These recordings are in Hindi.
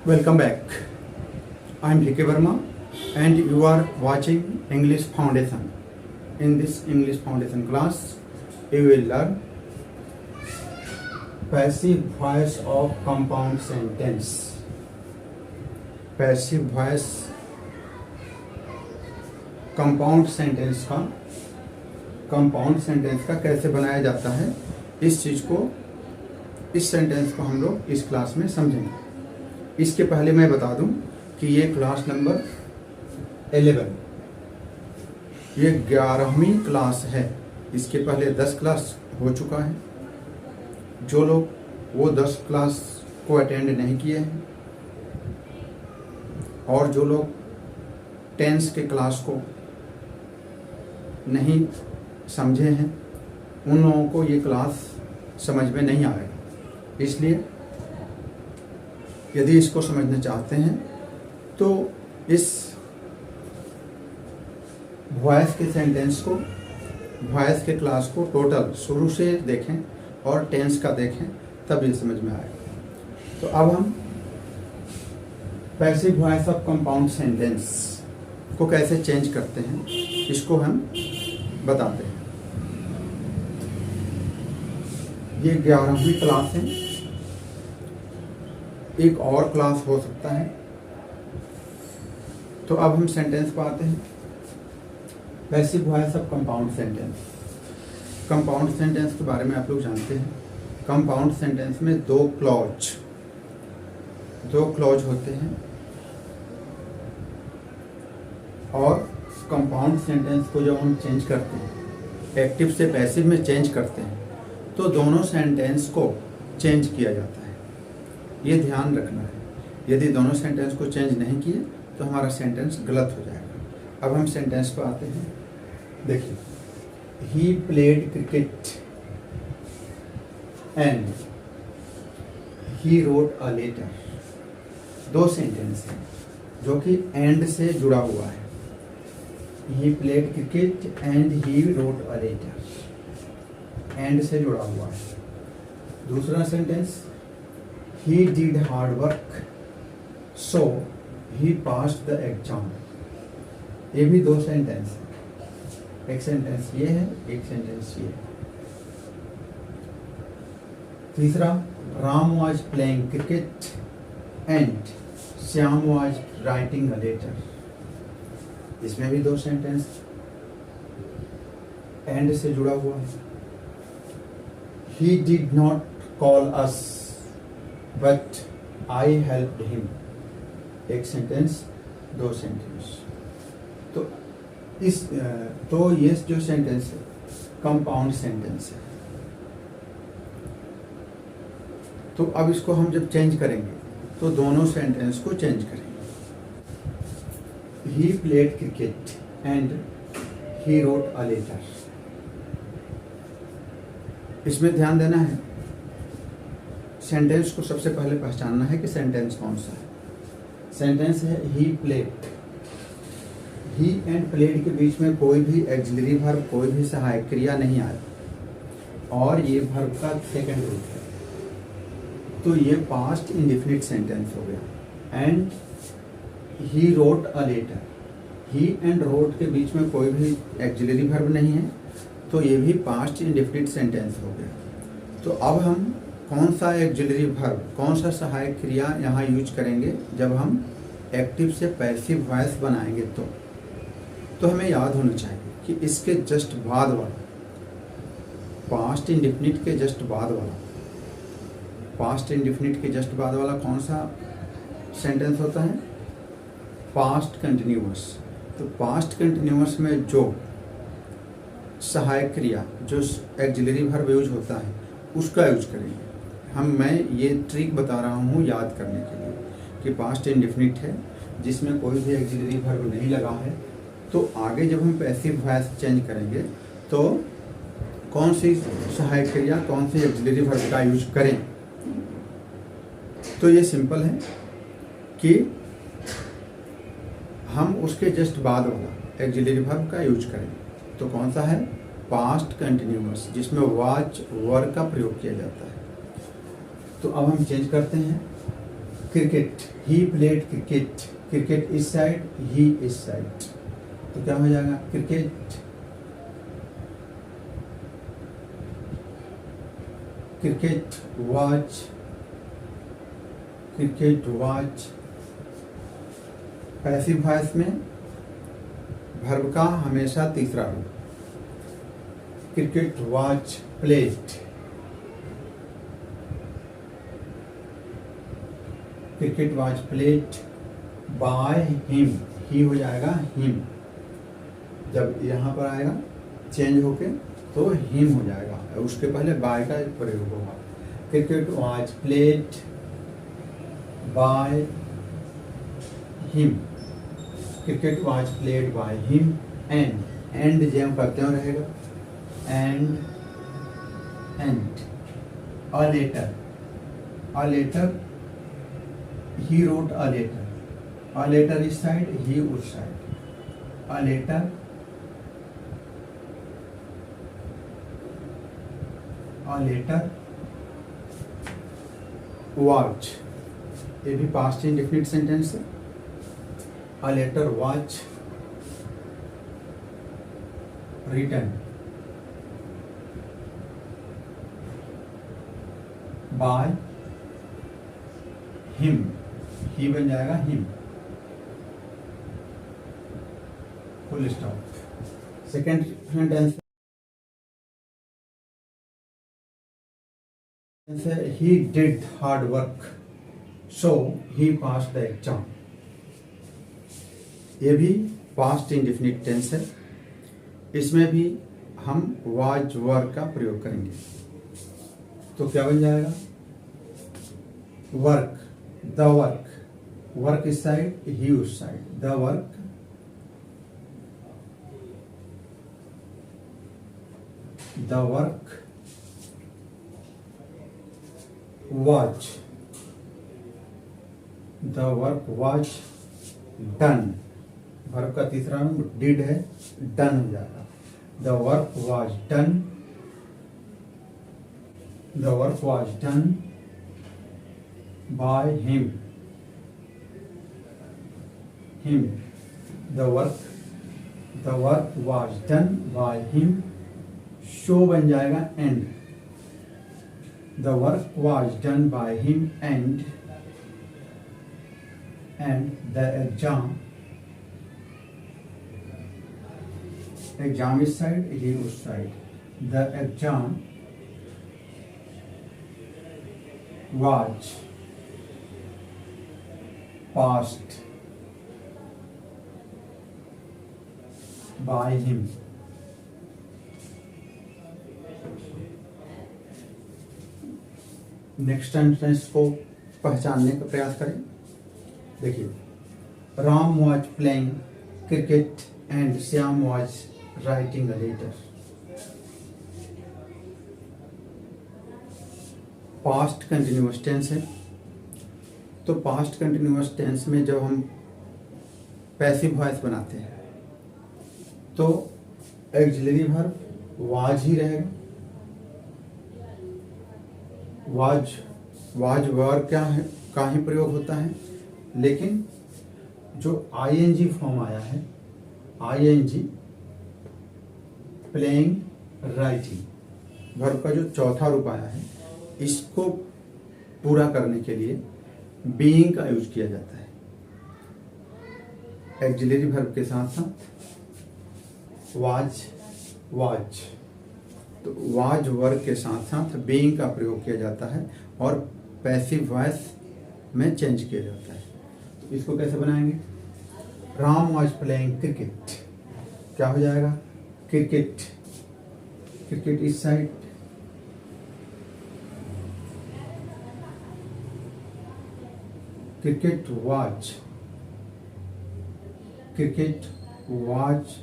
Welcome back. I am VK Verma and you are watching English Foundation. In this English Foundation class, you will learn passive voice of compound sentence. Passive voice compound sentence का कैसे बनाया जाता है, इस सेंटेंस को हम लोग इस क्लास में समझेंगे। इसके पहले मैं बता दूं कि ये क्लास नंबर 11, ये 11वीं क्लास है। इसके पहले 10 क्लास हो चुका है। जो लोग वो 10 क्लास को अटेंड नहीं किए हैं और जो लोग टेंस के क्लास को नहीं समझे हैं, उन लोगों को ये क्लास समझ में नहीं आएगा। इसलिए यदि इसको समझना चाहते हैं तो इस वॉइस के सेंटेंस को, वॉइस के क्लास को टोटल शुरू से देखें और टेंस का देखें, तब ये समझ में आएगा। तो अब हम passive voice of compound sentence को कैसे चेंज करते हैं, इसको हम बताते हैं। ये 11वीं क्लास है, एक और क्लास हो सकता है। तो अब हम सेंटेंस पर आते हैं। Passive voice of compound sentence. Compound sentence के बारे में आप लोग जानते हैं। कंपाउंड सेंटेंस में दो क्लॉज होते हैं और कंपाउंड सेंटेंस को जब हम चेंज करते हैं, एक्टिव से पैसिव में चेंज करते हैं, तो दोनों सेंटेंस को चेंज किया जाता है। ये ध्यान रखना है। यदि दोनों सेंटेंस को चेंज नहीं किए तो हमारा सेंटेंस गलत हो जाएगा। अब हम सेंटेंस पर आते हैं। देखिए, he played cricket and he wrote a letter. दो सेंटेंस हैं जो कि एंड से जुड़ा हुआ है। He played cricket and he wrote a letter. And से जुड़ा हुआ है। दूसरा sentence, he did hard work so he passed the exam। ये भी दो सेंटेंस है। एक सेंटेंस ये है, एक सेंटेंस ये है। तीसरा, Ram was playing cricket and Shyam was writing a letter। इसमें भी दो सेंटेंस एंड से जुड़ा हुआ है। He did not call us but I helped him। एक सेंटेंस, दो सेंटेंस। तो ये जो सेंटेंस है कंपाउंड सेंटेंस है। तो अब इसको हम जब चेंज करेंगे तो दोनों सेंटेंस को चेंज करेंगे। He played cricket and he wrote a letter। इसमें ध्यान देना है, सेंटेंस को सबसे पहले पहचानना है कि सेंटेंस कौन सा है। सेंटेंस है he played। He and played के बीच में कोई भी एक्सिलरी वर्ब, कोई भी सहायक क्रिया नहीं आए और ये वर्ब का सेकंड रूप है, तो ये पास्ट इंडेफिनिट सेंटेंस हो गया। And he wrote a letter. He and wrote के बीच में कोई भी एक्सिलरी वर्ब नहीं है, तो ये भी पास्ट इंडेफिनिट सेंटेंस हो गया। तो अब हम कौन सा एक्सिलरी वर्ब, कौन सा सहायक क्रिया यहाँ यूज करेंगे जब हम एक्टिव से पैसिव वॉइस बनाएंगे। तो हमें याद होना चाहिए कि इसके जस्ट बाद वाला, पास्ट इंडेफिनिट के जस्ट बाद वाला, पास्ट इंडेफिनिट के जस्ट बाद वाला कौन सा सेंटेंस होता है? Past continuous. तो पास्ट कंटिन्यूअस में जो सहायक क्रिया, जो एक्सिलरी वर्ब यूज होता है, उसका यूज करेंगे। मैं ये ट्रिक बता रहा हूँ याद करने के लिए कि पास्ट इंडेफिनिट है जिसमें कोई भी एक्सिलरी वर्ब नहीं लगा है, तो आगे जब हम पैसिव वॉइस चेंज करेंगे तो कौन सी सहायक क्रिया, कौन सी एक्सिलरी वर्ब का यूज करें। तो ये सिंपल है कि हम उसके जस्ट बाद वाला एक्सिलरी वर्ब का यूज करें। तो कौन सा है? पास्ट कंटिन्यूअस, जिसमें वाज वर्ब का प्रयोग किया जाता है। तो अब हम चेंज करते हैं। Cricket, he played cricket, cricket इस साइड, ही इस साइड, तो क्या हो जाएगा cricket, cricket watch, cricket watch. Passive voice में वर्ब का हमेशा तीसरा रूप, cricket watch played, cricket watch played by him, he हो जाएगा हिम, जब यहाँ पर आएगा चेंज होके तो हिम हो जाएगा, उसके पहले बाय का प्रयोग होगा। Cricket watch played by him, cricket watch played by him and जेम करते हो रहेगा, and a letter he wrote a letter इस साइड, he उस साइड, a letter watch, ये भी पास्ट इंडेफिनिट सेंटेंस है, a letter watch written by him, he बन जाएगा him, full stop. Second sentence he did hard work so he pass the exam, ये भी पास्ट इंडेफिनिट टेंस है, इसमें भी हम वाज वर्क का प्रयोग करेंगे, तो क्या बन जाएगा वर्क, द वर्क, वर्क इस साइड, ही उस side, the work was, the work was done, work का तीसरा रूप डिड है, डन हो जाएगा, the work was done by him, the work was done by him, show बन जाएगा and, the work was done by him and the exam इस साइड, ही उस side, the exam was passed by him। Next sentence को पहचानने का प्रयास करें। देखिए, Ram was playing cricket and Shyam was writing a letter. Past continuous tense है, तो पास्ट कंटिन्यूअस टेंस में जब हम पैसिव वॉइस बनाते हैं तो ऑक्सिलरी वर्ब वाज ही रहेगा। वाज वर्ब क्या है का ही प्रयोग होता है, लेकिन जो आईएनजी फॉर्म आया है, आईएनजी प्लेइंग राइटिंग वर्ब का जो चौथा रूप आया है, इसको पूरा करने के लिए बीइंग का यूज किया जाता है। ऑक्सिलरी वर्ब के साथ साथ वाज, तो वाज वर्ब के साथ साथ बीइंग का प्रयोग किया जाता है और पैसिव वॉइस में चेंज किया जाता है। तो इसको कैसे बनाएंगे? राम वाज प्लेइंग क्रिकेट, क्या हो जाएगा? क्रिकेट, क्रिकेट इस साइड, क्रिकेट वाज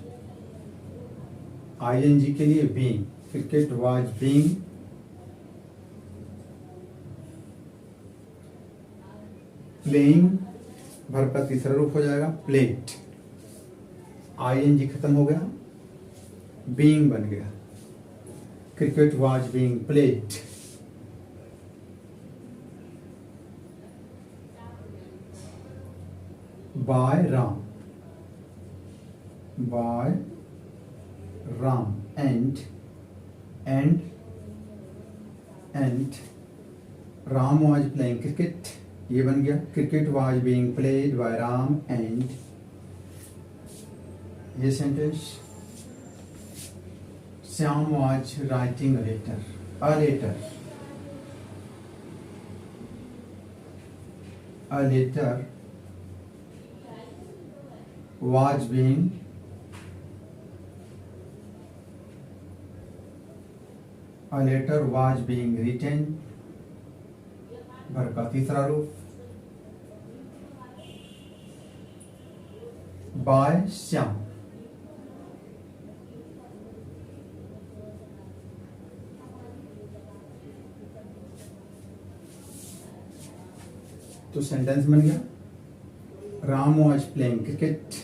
आईएनजी के लिए being, cricket was being playing, verb का तीसरा रूप हो जाएगा प्लेड, आईएनजी खत्म हो गया, बीइंग बन गया, cricket was being played. By Ram, by Ram and Ram was playing cricket, ये बन गया cricket was being played by Ram and, ये sentence Shyam was writing a letter, a letter was being written, verb का तीसरा रूप, बाय श्याम, तो सेंटेंस बन गया Ram was playing cricket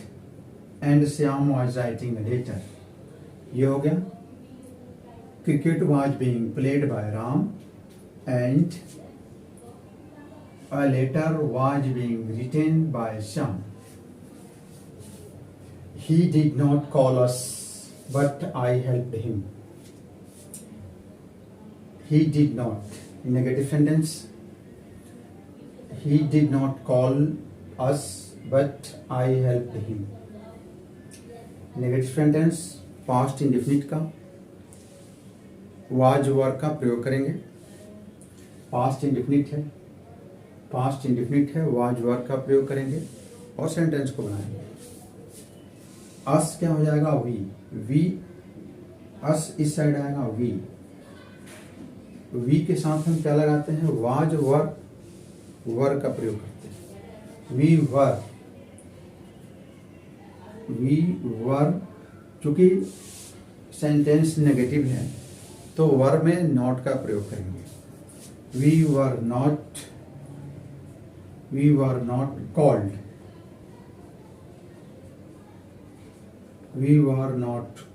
and Shyam was writing a letter, ये हो गया cricket was being played by Ram and a letter was being written by Shyam, he did not call us but I helped him, he did not negative sentence, he did not call us but I helped him, negative sentence past indefinite का वाज वर्ब का प्रयोग करेंगे, पास्ट इंडेफिनिट है वाज वर्ब का प्रयोग करेंगे और सेंटेंस को बनाएंगे। अस क्या हो जाएगा वी, अस इस साइड आएगा वी के साथ हम क्या लगाते हैं वाज वर्ब का प्रयोग करते हैं, वी वर, चूंकि सेंटेंस नेगेटिव है तो वर्ब में नॉट का प्रयोग करेंगे, we were not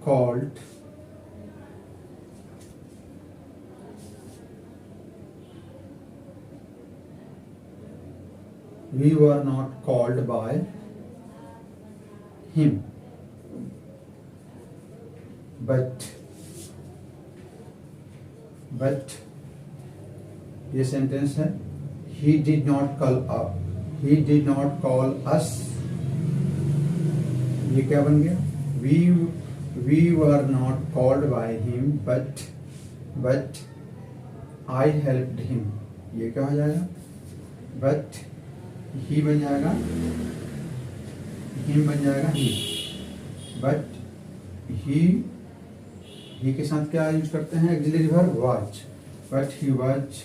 called, we were not called by him but ये सेंटेंस है he did not call us, ये क्या बन गया we were not called by him but I helped him, ये क्या हो जाएगा but ही बन जाएगा हिम बन जाएगा ही, बट ही के साथ क्या यूज करते हैं auxiliary verb was, but he was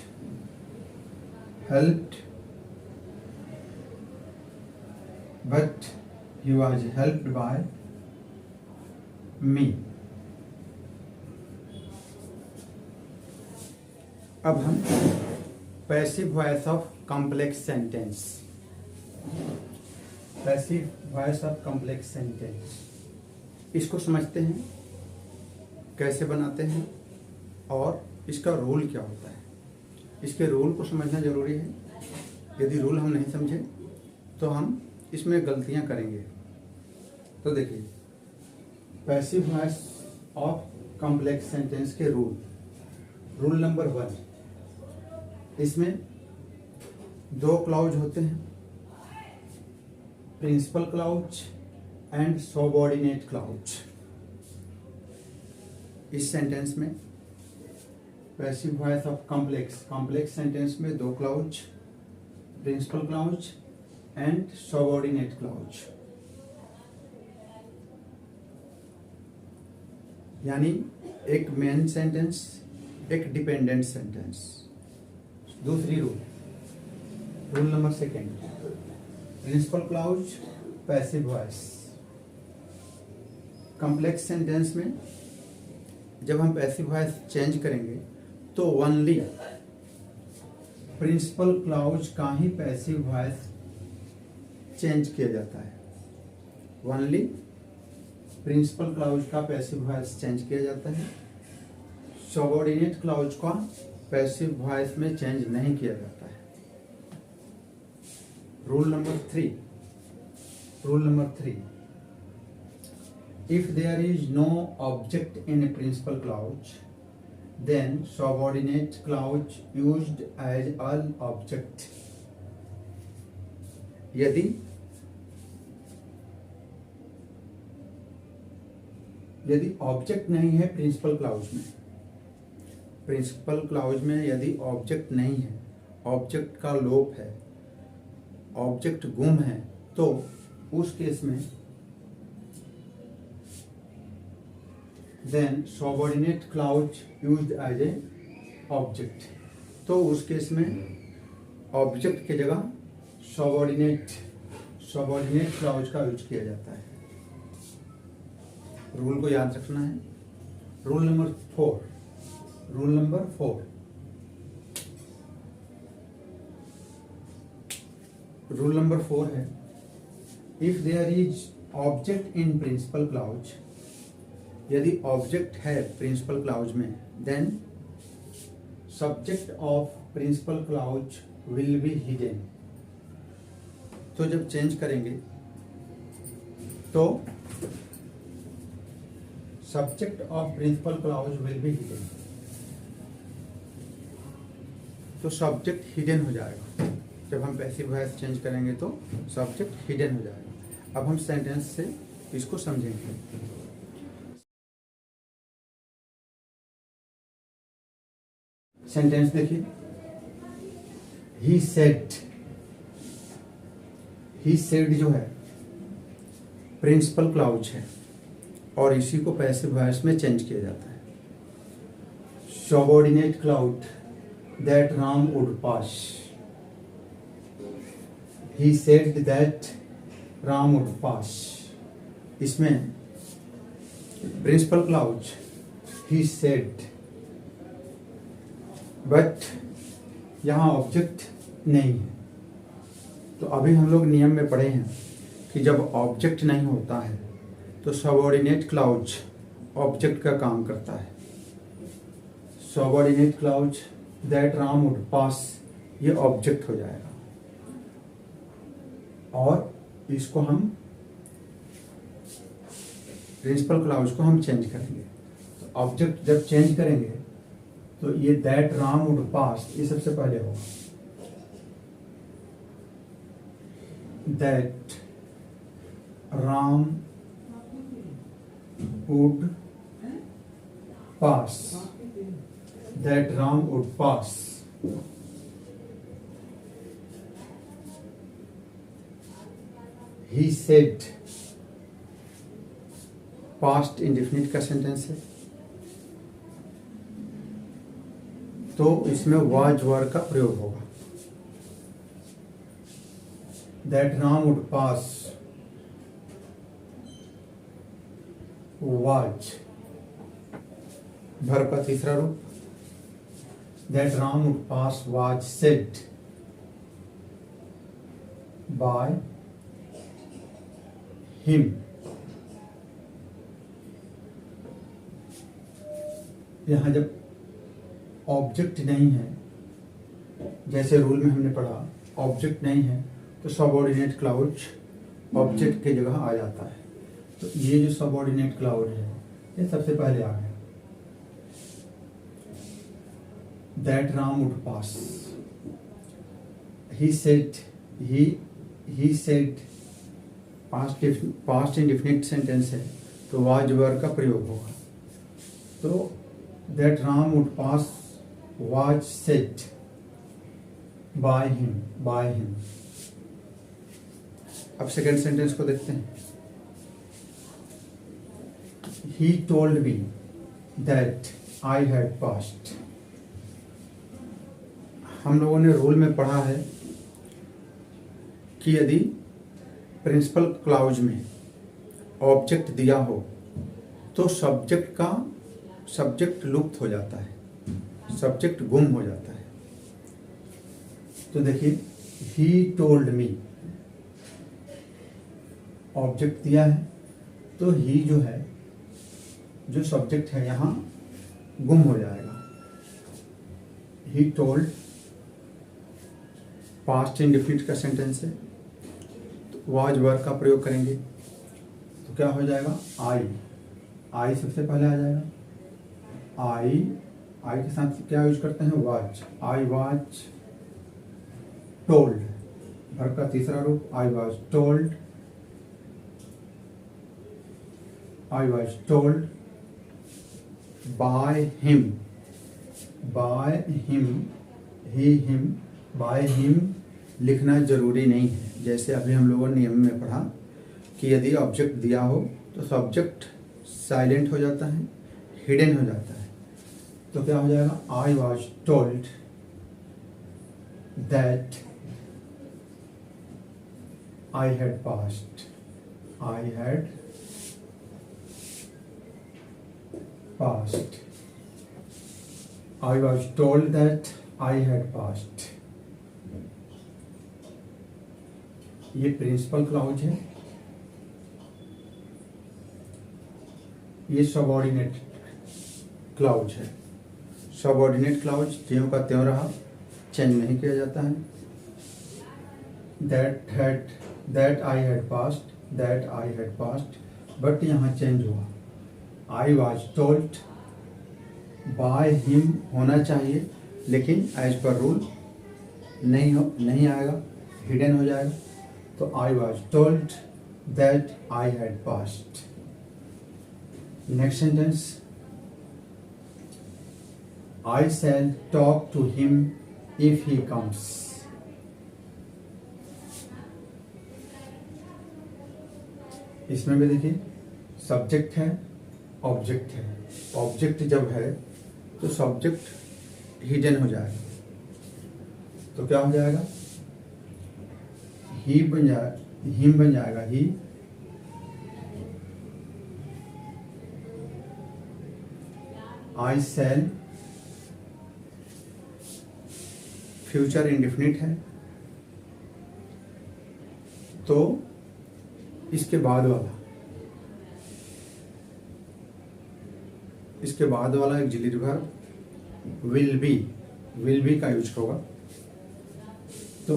helped by me. अब हम passive voice of complex sentence, passive voice of complex sentence, इसको समझते हैं कैसे बनाते हैं और इसका रूल क्या होता है। इसके रूल को समझना जरूरी है, यदि रूल हम नहीं समझे तो हम इसमें गलतियां करेंगे। तो देखिए passive voice of complex sentence के रूल नंबर 1, इसमें दो क्लाउज होते हैं, principal clause and subordinate clause. इस सेंटेंस में passive voice of complex sentence में दो clause, principal clause and subordinate clause, यानी एक मेन सेंटेंस एक डिपेंडेंट सेंटेंस। दूसरी rule number 2, principal clause passive voice. Complex sentence में जब हम पैसिव वॉइस चेंज करेंगे तो ओनली प्रिंसिपल क्लाउज का ही पैसिव वॉइस चेंज किया जाता है, ओनली प्रिंसिपल क्लाउज का पैसिव वॉइस चेंज किया जाता है, सबऑर्डिनेट क्लाउज का पैसिव वॉइस में चेंज नहीं किया जाता है। Rule number 3, Rule number 3. If there is no object in a principal clause, then subordinate clause used as all object. यदि ऑब्जेक्ट नहीं है प्रिंसिपल क्लाउज में यदि ऑब्जेक्ट नहीं है, ऑब्जेक्ट का लोप है, ऑब्जेक्ट गुम है, तो उस केस में then subordinate clause used as a object, तो उस केस में ऑब्जेक्ट की जगह सबऑर्डिनेट क्लाउज का यूज किया जाता है। रूल को याद रखना है। रूल नंबर 4 है, if there is object in principal clause, यदि ऑब्जेक्ट है प्रिंसिपल क्लाउज में, then subject of principal clause will be hidden. तो जब चेंज करेंगे तो subject of principal clause will be hidden, तो सब्जेक्ट हिडन हो जाएगा। जब हम पैसिव वॉइस चेंज करेंगे तो सब्जेक्ट हिडन हो जाएगा। अब हम सेंटेंस से इसको समझेंगे। सेंटेंस देखिए, ही सेड जो है प्रिंसिपल क्लाउज है और इसी को पैसिव वॉइस में चेंज किया जाता है। Subordinate clause that Ram would pass, he said that Ram would pass, इसमें principal clause he said, but यहां ऑब्जेक्ट नहीं है। तो अभी हम लोग नियम में पढ़े हैं कि जब ऑब्जेक्ट नहीं होता है तो सबऑर्डिनेट क्लाउज ऑब्जेक्ट का काम करता है। Subordinate clause that Ram would pass, ये ऑब्जेक्ट हो जाएगा और इसको हम प्रिंसिपल क्लाउज को हम चेंज करेंगे। तो ऑब्जेक्ट जब चेंज करेंगे तो ये दैट राम वुड पास, ये सबसे पहले होगा। That Ram would pass, that Ram would pass, he said, past indefinite का सेंटेंस है तो इसमें was वर्ड का प्रयोग होगा। that Ram would pass was, verb का तीसरा रूप, that Ram would pass was said by him, यहां जब ऑब्जेक्ट नहीं है, जैसे रूल में हमने पढ़ा ऑब्जेक्ट नहीं है तो सबऑर्डिनेट क्लाउज ऑब्जेक्ट की जगह आ जाता है। तो ये जो सबऑर्डिनेट क्लाउज है ये सबसे पहले आ गया। That Ram would pass, he said past indefinite sentence है तो वाज वर्ब का प्रयोग होगा। तो that Ram would pass was said bye him. अब सेकेंड सेंटेंस को देखते हैं। He told me that I had passed. हम लोगों ने रूल में पढ़ा है कि यदि प्रिंसिपल क्लाउज में ऑब्जेक्ट दिया हो तो सब्जेक्ट लुप्त हो जाता है, सब्जेक्ट गुम हो जाता है। तो देखिए, he told me, ऑब्जेक्ट दिया है तो ही जो है, जो सब्जेक्ट है यहां गुम हो जाएगा। ही टोल्ड पास्ट इंडेफिनिट का सेंटेंस है तो वाज वर्ब का प्रयोग करेंगे तो क्या हो जाएगा, आई सबसे पहले आ जाएगा। आई के साथ क्या यूज करते हैं, was. I was told, verb का तीसरा रूप, I was told, I was told by him, he him, by him लिखना जरूरी नहीं है। जैसे अभी हम लोगों ने नियम में पढ़ा कि यदि ऑब्जेक्ट दिया हो तो सब्जेक्ट साइलेंट हो जाता है, हिडन हो जाता है। तो क्या हो जाएगा, आई was told that I had passed, I had passed, I was told that I had passed. ये प्रिंसिपल क्लाउज है, ये सबऑर्डिनेट क्लाउज है। सबऑर्डिनेट क्लाउज ज्यों का त्यों रहा, चेंज नहीं किया जाता है। That I had passed, but यहाँ चेंज हुआ, आई वॉज टोल्ड बाय हिम होना चाहिए, लेकिन एज पर रूल नहीं आएगा, हिडन हो जाएगा। तो I was told that I had passed. Next sentence, I shall talk to him if he comes. इसमें भी देखिए सब्जेक्ट है, ऑब्जेक्ट है। ऑब्जेक्ट जब है तो सब्जेक्ट हिडन हो जाएगा, तो क्या हो जाएगा, हिम बन जाएगा, ही। आई शैल फ्यूचर इंडेफिनिट है, तो इसके बाद वाला ऑक्सिलरी वर्ब विल बी का यूज होगा। तो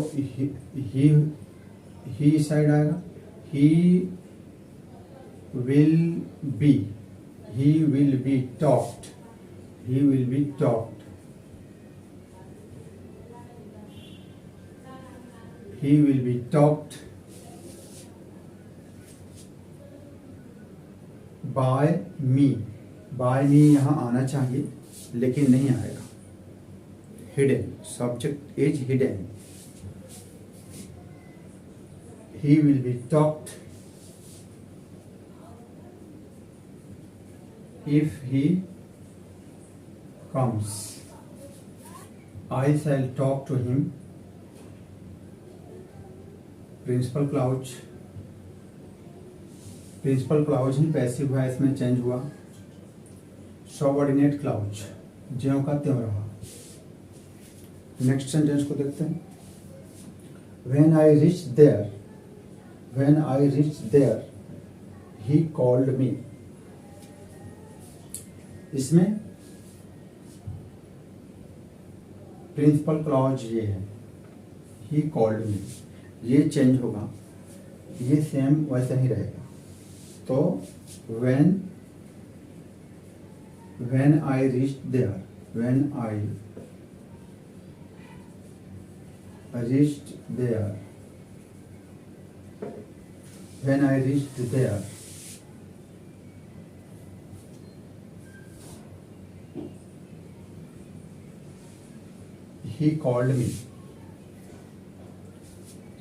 ही साइड आएगा, he will be talked, by me यहाँ आना चाहिए लेकिन नहीं आएगा, hidden, subject is hidden. He will be talked if he comes. I shall talk to him. Principal clause ही पैसिव वॉइस में चेंज हुआ। सबऑर्डिनेट क्लाउज ज्यों का त्यों रहा। नेक्स्ट सेंटेंस को देखते हैं, When I reached there, he called me. इसमें प्रिंसिपल क्लॉज ये है, he called me, ये चेंज होगा, ये सेम वैसा ही रहेगा। तो when I reached there, when I reached there, he called me।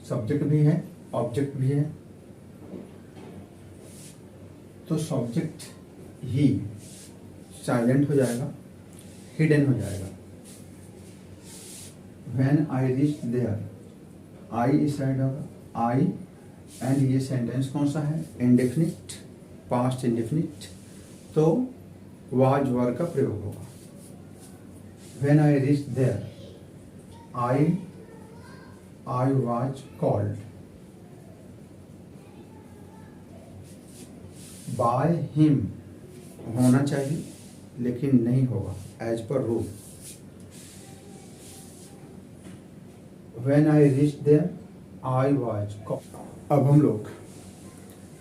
Subject भी है, ऑब्जेक्ट भी है, तो सब्जेक्ट ही साइलेंट हो जाएगा, हिडन हो जाएगा। When I reached there, I इस साइड होगा, I, एंड ये सेंटेंस कौन सा है, इंडेफिनिट, पास्ट इंडेफिनिट, तो वाज वर्ब का प्रयोग होगा। When I reached there, I was called by him होना चाहिए लेकिन नहीं होगा, as per rule. When I reached there, I was. अब हम लोग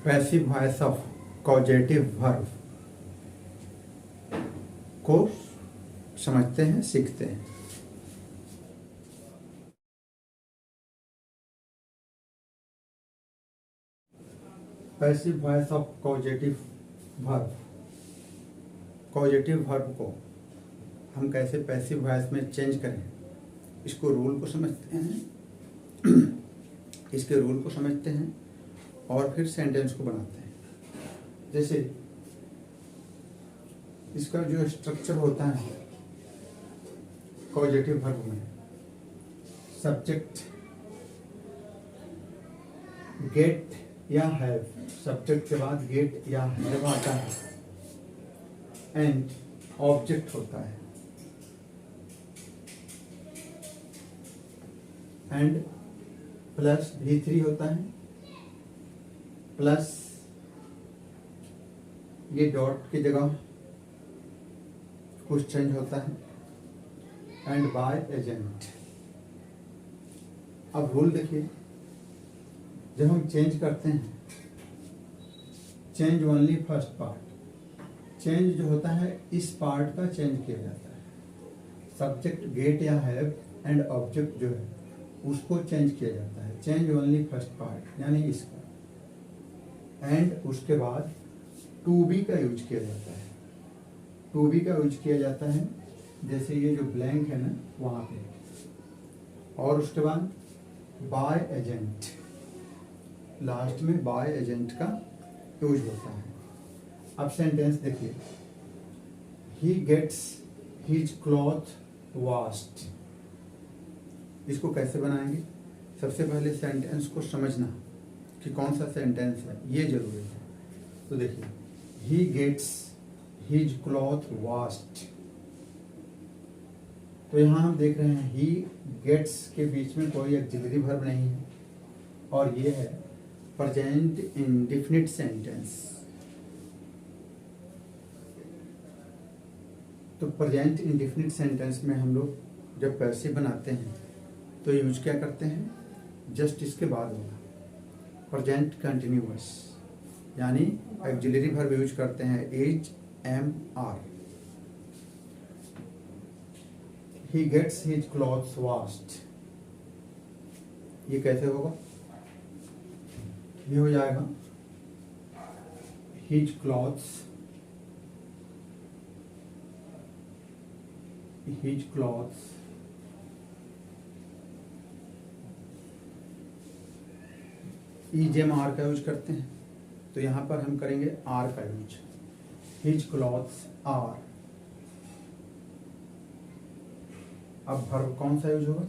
passive voice of causative verb को समझते हैं, सीखते हैं। Passive voice of causative verb, causative verb को हम कैसे पैसिव वॉइस में चेंज करें, इसको रूल को समझते हैं इसके रूल को समझते हैं और फिर सेंटेंस को बनाते हैं। जैसे इसका जो स्ट्रक्चर होता है कॉजेटिव वर्ब में, सब्जेक्ट गेट या हैव, सब्जेक्ट के बाद गेट या हैव आता है, एंड ऑब्जेक्ट होता है, एंड प्लस V3 होता है, प्लस ये डॉट की जगह कुछ चेंज होता है, एंड बाय एजेंट। अब रूल देखिए, जब हम चेंज करते हैं, change only first part, change जो होता है इस पार्ट का चेंज किया जाता है। सब्जेक्ट गेट या हैव एंड ऑब्जेक्ट जो है उसको चेंज किया जाता है, चेंज ओनली फर्स्ट पार्ट यानी इसका, एंड उसके बाद टू बी का यूज किया जाता है। टू बी का यूज किया जाता है जैसे ये जो ब्लैंक है ना वहाँ पे, और उसके बाद बाय एजेंट, लास्ट में बाय एजेंट का यूज होता है। अब सेंटेंस देखिए, he gets his cloth washed. इसको कैसे बनाएंगे? सबसे पहले सेंटेंस को समझना कि कौन सा सेंटेंस है, ये जरूरी है। तो देखिए, he gets his cloth washed, तो यहाँ हम देख रहे हैं ही गेट्स के बीच में कोई ऑक्सिलरी वर्ब नहीं है, और ये है प्रेजेंट इंडेफिनिट सेंटेंस। तो प्रेजेंट इंडेफिनिट सेंटेंस में हम लोग जब पैसिव बनाते हैं तो यूज क्या करते हैं, जस्ट इसके बाद होगा प्रेजेंट कंटिन्यूअस, यानी ऑक्सिलरी वर्ब यूज करते हैं is, am, are. He gets his clothes washed, ये कैसे होगा? ये हो जाएगा his clothes, his clothes EJM R का यूज करते हैं, तो यहाँ पर हम करेंगे R का यूज, his clothes are। अब वर्ब कौन सा यूज होगा?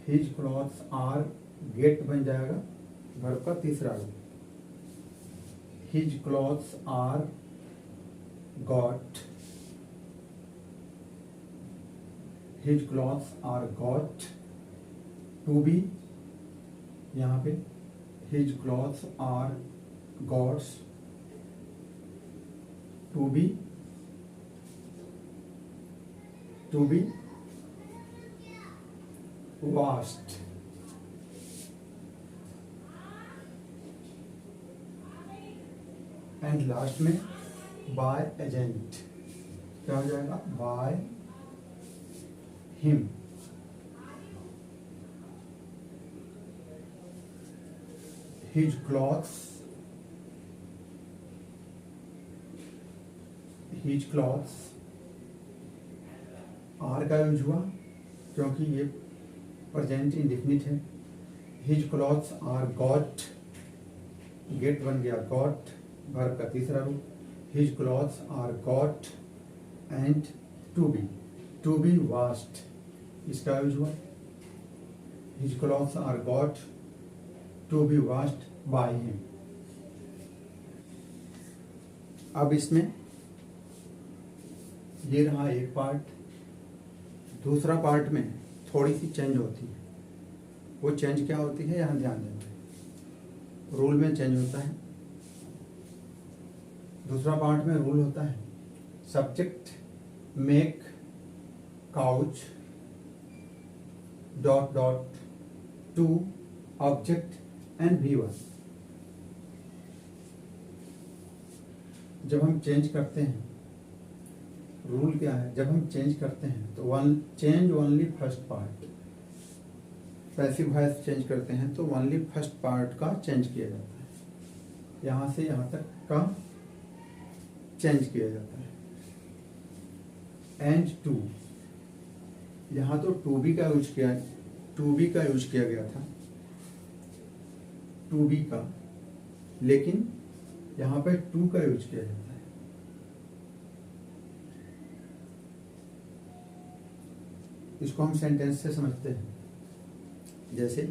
हिज क्लॉथ्स आर, गेट बन जाएगा वर्ब का तीसरा रूप। His clothes are got, his clothes are got to be, यहाँ पे his clothes are gots to be washed। And last में बाय एजेंट, क्या हो जाएगा? By him. His clothes, his clothes are का यूज हुआ क्योंकि ये प्रेजेंट इंडेफिनिट है। His clothes are got, get बन गया गॉट, वर्ब का तीसरा रूप। His clothes are got and to be washed, इसका यूज हुआ। His clothes are got to be washed by him. अब इसमें ये रहा एक पार्ट, दूसरा पार्ट में थोड़ी सी चेंज होती है। वो चेंज क्या होती है यहाँ ध्यान देना, रूल में चेंज होता है। दूसरा पार्ट में रूल होता है subject make couch dot dot to object and V1। जब हम चेंज करते हैं, रूल क्या है, जब हम चेंज करते हैं तो change only first part. Passive voice change करते हैं तो ओनली फर्स्ट पार्ट का चेंज किया जाता है, यहाँ से यहाँ तक का चेंज किया जाता है। एंड टू, यहाँ तो टू बी का यूज किया गया था, टू बी का, लेकिन यहाँ पे टू का यूज किया जाता है। इसको हम सेंटेंस से समझते हैं। जैसे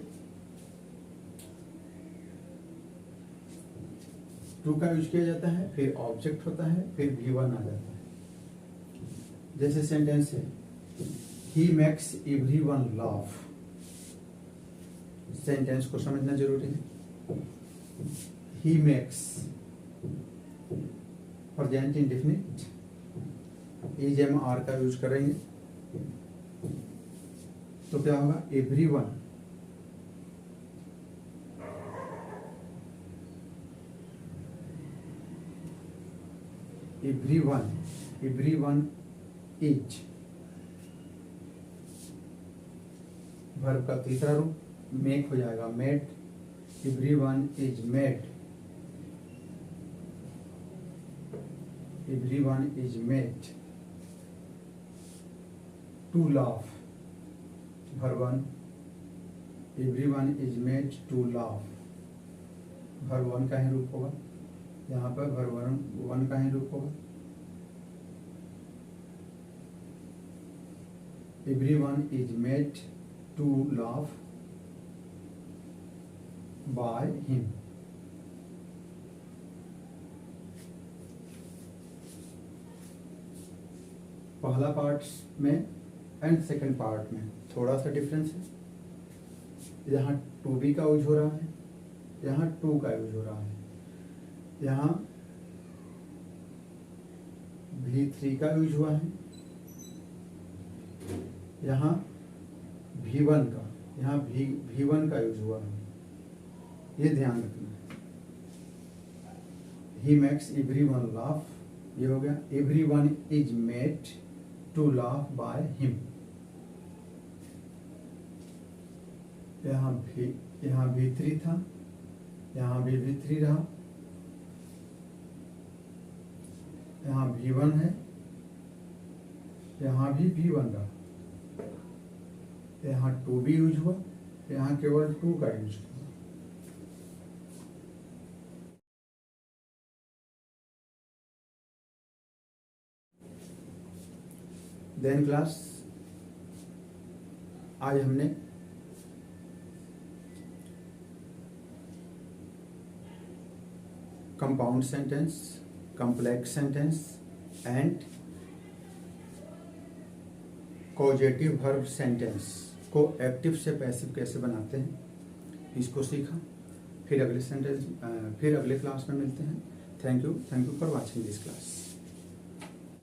टू का यूज किया जाता है, फिर ऑब्जेक्ट होता है, फिर V1 आ जाता है। जैसे सेंटेंस है, he makes everyone laugh. Sentence को समझना जरूरी है। He makes present indefinite, ER का यूज करेंगे तो क्या होगा, एवरीवन। एवरीवन इज वर्ब का तीसरा रूप मेक हो जाएगा, made. Everyone is made, everyone is made to laugh. Verb 1, everyone is made to laugh. Verb 1 का ही रूप होगा, यहाँ पर वर्ब 1 का ही रूप होगा। Everyone is made to laugh by him. पहला पार्ट में एंड सेकंड पार्ट में थोड़ा सा डिफरेंस है। यहाँ टू बी का यूज हो रहा है, यहाँ टू का यूज हो रहा है। यहाँ V3 का यूज हुआ है, यहाँ V1 का, यहाँ V1 का यूज हुआ है। ये ध्यान रखना। ही मेक्स एवरीवन लाफ, ये हो गया। Everyone is made to laugh by him. यहाँ V3 था, यहाँ भी V3 रहा, यहाँ V1 है, यहाँ भी V1 रहा। यहाँ टू भी यूज हुआ, यहाँ केवल टू का यूज हुआ। देन क्लास, आज हमने compound sentence, complex sentence and causative verb sentence को एक्टिव से पैसिव कैसे बनाते हैं, इसको सीखा। फिर अगले क्लास में मिलते हैं। Thank you for watching this class.